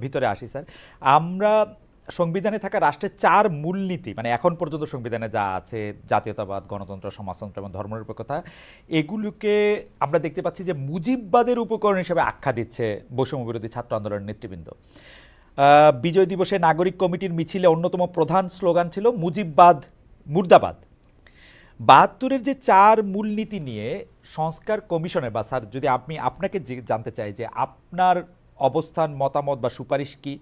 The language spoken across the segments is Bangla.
ভিতরে আসি স্যার। আমরা সংবিধানে থাকা রাষ্ট্রের ৪ মূলনীতি, মানে এখন পর্যন্ত সংবিধানে যা আছে, জাতীয়তাবাদ, গণতন্ত্র, সমাজতন্ত্র এবং ধর্মনিরপেক্ষতা, এগুলোকে আমরা দেখতে পাচ্ছি যে মুজিববাদের উপকরণ হিসেবে আখ্যা দিচ্ছে বৈষম্য বিরোধী ছাত্র আন্দোলনের নেতৃবৃন্দ। বিজয় দিবসে নাগরিক কমিটির মিছিলে অন্যতম প্রধান স্লোগান ছিল মুজিববাদ মুর্দাবাদ। ৭২-এর যে ৪ মূলনীতি নিয়ে সংস্কার কমিশনের, বা স্যার যদি আমি আপনাকে জানতে চাই যে আপনার অবস্থান, মতামত বা সুপারিশ কি।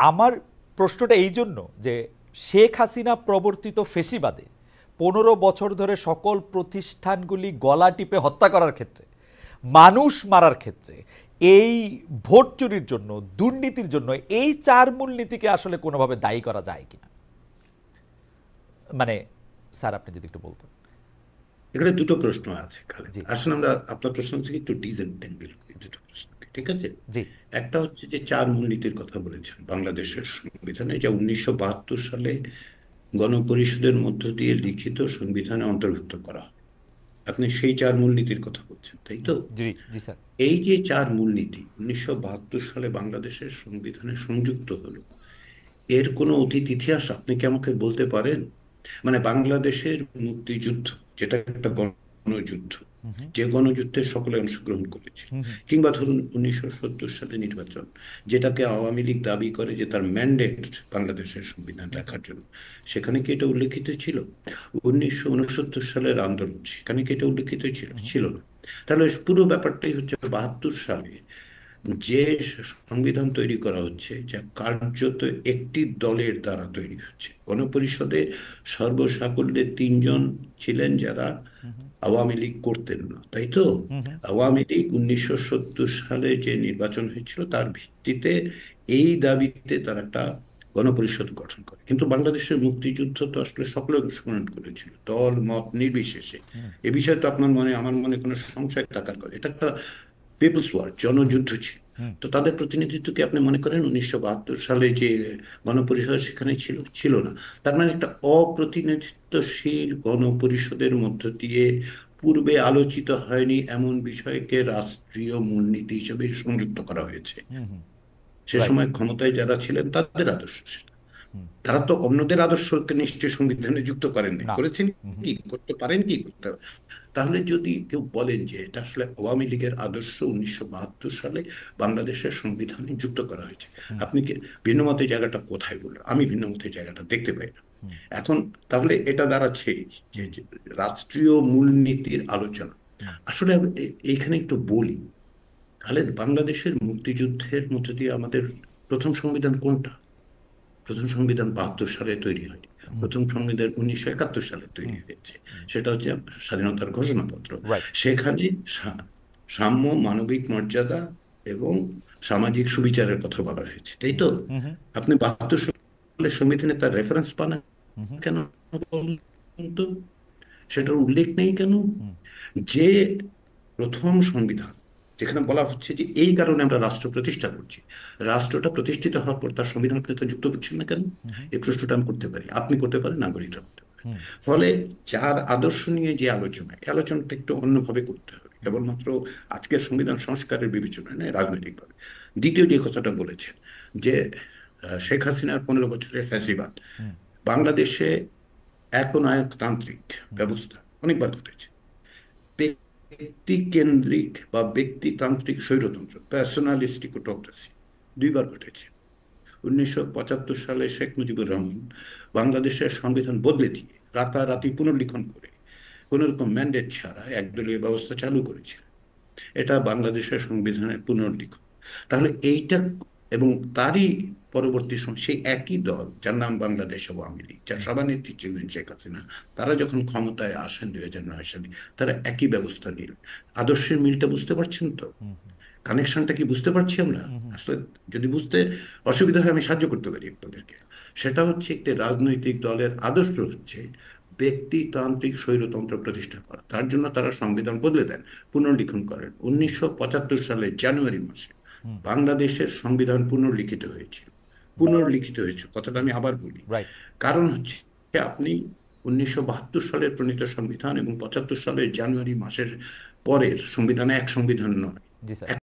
আমার প্রশ্নটা এই জন্য যে শেখ হাসিনা প্রবর্তিত ফেসিবাদে ১৫ বছর ধরে সকল প্রতিষ্ঠানগুলি গলা টিপে হত্যা করার ক্ষেত্রে, মানুষ মারার ক্ষেত্রে, এই ভোট চুরির জন্য, দুর্নীতির জন্য এই ৪ মূলনীতিকে আসলে কোনোভাবে দায়ী করা যায় কিনা, মানে স্যার আপনি যদি একটু বলতেন। এখানে দুটো প্রশ্ন আছে খালেদ। জি আসলে আমরা আপনার প্রশ্ন থেকে একটু ডিসেন্টেঙ্গেল করি দুটো প্রশ্নকে, ঠিক আছে? জি। একটা হচ্ছে যে ৪ মূলনীতির কথা বলেছেন বাংলাদেশের সংবিধানে, যা ১৯৭২ সালে গণপরিষদের মধ্য দিয়ে লিখিত সংবিধানে অন্তর্ভুক্ত করা হয়। আপনি সেই ৪ মূলনীতির কথা বলছেন, তাই তো? জি জি স্যার। এই যে ৪ মূলনীতি ১৯৭২ সালে বাংলাদেশের সংবিধানে সংযুক্ত হলো, এর কোনো অতীত ইতিহাস আপনি কি আমাকে বলতে পারেন? মানে বাংলাদেশের মুক্তিযুদ্ধ, যেটা একটা গণযুদ্ধ, হুম হুম যে গণযুদ্ধে সকলে অংশগ্রহণ করেছে, হুম হুম কিংবা ধরুন ১৯৭০ সালে নির্বাচন, যেটাকে আওয়ামী লীগ দাবি করে যে তার ম্যান্ডেট বাংলাদেশের সংবিধান হুম হুম। লেখার জন্য, সেখানে কি এটা উল্লেখিত ছিল? ১৯৬৯ সালের আন্দোলন, সেখানে কি এটা উল্লেখিত ছিল? হুম ছিল না। তাহলে পুরো ব্যাপারটাই হচ্ছে ৭২ সালে যে সংবিধান তৈরি করা হচ্ছে, যা কার্যত একটি দলের দ্বারা তৈরি হচ্ছে। গণপরিষদে সর্বসাকুল্যে ৩ জন ছিলেন যারা হুম আওয়ামী লীগ করতেন না, তাই তো? হুম হুম। আওয়ামী লীগ ১৯৭০ সালে যে নির্বাচন হয়েছিল তার ভিত্তিতে, এই দাবিতে তারা একটা গণপরিষদ গঠন করে। কিন্তু বাংলাদেশের মুক্তিযুদ্ধ তো আসলে সকলে অংশগ্রহণ করেছিল, দল মত নির্বিশেষে। হুম এ বিষয়ে তো আপনার মনে, আমার মনে কোনো সংশয় থাকার কথা, এটা একটা পিপলস ওয়ার, জনযুদ্ধ ছিল। হুম। তো তাদের প্রতিনিধিত্ব কি আপনি মনে করেন ১৯৭২ সালে যে গণপরিষদ সেখানে ছিল? ছিল না। তার মানে একটা অপ্রতিনিধিত্বশীল গণপরিষদের মধ্য দিয়ে পূর্বে আলোচিত হয়নি এমন বিষয়কে রাষ্ট্রীয় মূলনীতি হিসেবে সংযুক্ত করা হয়েছে। হুম হুম। সে রাইট। সময় ক্ষমতায় যারা ছিলেন তাদের আদর্শ সেটা। হুম। তারা তো অন্যদের আদর্শকে নিশ্চয়ই সংবিধানে যুক্ত করেননি, না। করেছেন হুম হুম কি, করতে পারেন কি, করতে? তাহলে যদি কেউ বলেন যে এটা আসলে আওয়ামী লীগের আদর্শ ১৯৭২ সালে বাংলাদেশের সংবিধানে যুক্ত করা হয়েছে, হুম আপনি কি ভিন্নমতের জায়গাটা কোথায় বললেন? আমি ভিন্নমতের জায়গাটা দেখতে পাই না। হুম এখন তাহলে এটা দাঁড়াচ্ছে যে হুম যে রাষ্ট্রীয় মূলনীতির আলোচনা। হুম আসলে আমি এইখানে একটু বলি, তাহলে বাংলাদেশের মুক্তিযুদ্ধের মধ্যে দিয়ে আমাদের প্রথম সংবিধান কোনটা? প্রথম সংবিধান ৭২ সালে তৈরি হয়নি। হুম প্রথম সংবিধান ১৯৭১ সালে তৈরি হুম। হয়েছে। সেটা হচ্ছে স্বাধীনতার ঘোষণাপত্র। রাইট। সেখানে সাম্য, মানবিক মর্যাদা এবং সামাজিক সুবিচারের কথা বলা হয়েছে, তাই হুম তো? হুম হুম আপনি ৭২ সালের সংবিধানে তার রেফারেন্স পান না হুম কেন বলুন তো? সেটার উল্লেখ নেই কেন? হুম যে প্রথম সংবিধান, যেখানে বলা হচ্ছে যে এই কারণে আমরা রাষ্ট্র প্রতিষ্ঠা করছি, রাষ্ট্রটা প্রতিষ্ঠিত হওয়ার পর তার সংবিধান আপনি তো যুক্ত করছেন না কেন? হুম এই প্রশ্নটা আমি করতে পারি, আপনি করতে পারেন, নাগরিকরা করতে পারে। হুম ফলে যার আদর্শ নিয়ে যে আলোচনা, এই আলোচনাটা একটু অন্যভাবে করতে হবে, হুম কেবলমাত্র আজকের সংবিধান সংস্কারের বিবেচনায় নয়, রাজনৈতিকভাবে। দ্বিতীয় যে কথাটা বলেছেন যে শেখ হাসিনার ১৫ বছরের ফ্যাসিবাদ হুম বাংলাদেশে একনায়কতান্ত্রিক হুম ব্যবস্থা অনেকবার ঘটেছে। ব্যক্তি কেন্দ্রিক বা ব্যক্তিতান্ত্রিক স্বৈরতন্ত্র, পার্সোনালিস্টিক অটোক্রেসি ২বার ঘটেছে। ১৯৭৫ সালে শেখ মুজিবুর রহমান বাংলাদেশের সংবিধান বদলে দিয়ে রাতারাতি পুনর্লিখন করে কোন রকম ম্যান্ডেট ছাড়া একদলীয় ব্যবস্থা চালু করেছে। এটা বাংলাদেশের সংবিধানের পুনর্লিখন। তাহলে এইটা, এবং তারই পরবর্তী সময় সেই একই দল যার নাম বাংলাদেশ আওয়ামী লীগ, যার হুম সভানেত্রী ছিলেন শেখ হাসিনা, তারা যখন ক্ষমতায় আসেন ২০০৯ সালে, তারা একই ব্যবস্থা নিলেন। আদর্শের মিলটা বুঝতে পারছেন তো? হুম হুম কানেকশনটা কি বুঝতে পারছি আমরা? হুম আসলে যদি বুঝতে অসুবিধা হয় আমি সাহায্য করতে পারি আপনাদেরকে। সেটা হচ্ছে একটি রাজনৈতিক দলের আদর্শ হচ্ছে ব্যক্তিতান্ত্রিক স্বৈরতন্ত্র প্রতিষ্ঠা করা। তার জন্য তারা সংবিধান বদলে দেন, পুনর্লিখন করেন। ১৯৭৫ সালের জানুয়ারি মাসে হুম। বাংলাদেশের সংবিধান পুনর্লিখিত হয়েছিল। পুনর্লিখিত হয়েছে, কথাটা আমি আবার বলি। রাইট। কারণ হচ্ছে আপনি ১৯৭২ সালের প্রণীত সংবিধান এবং ৭৫ সালের জানুয়ারি মাসের পরের সংবিধান এক সংবিধান নয়। জি স্যার।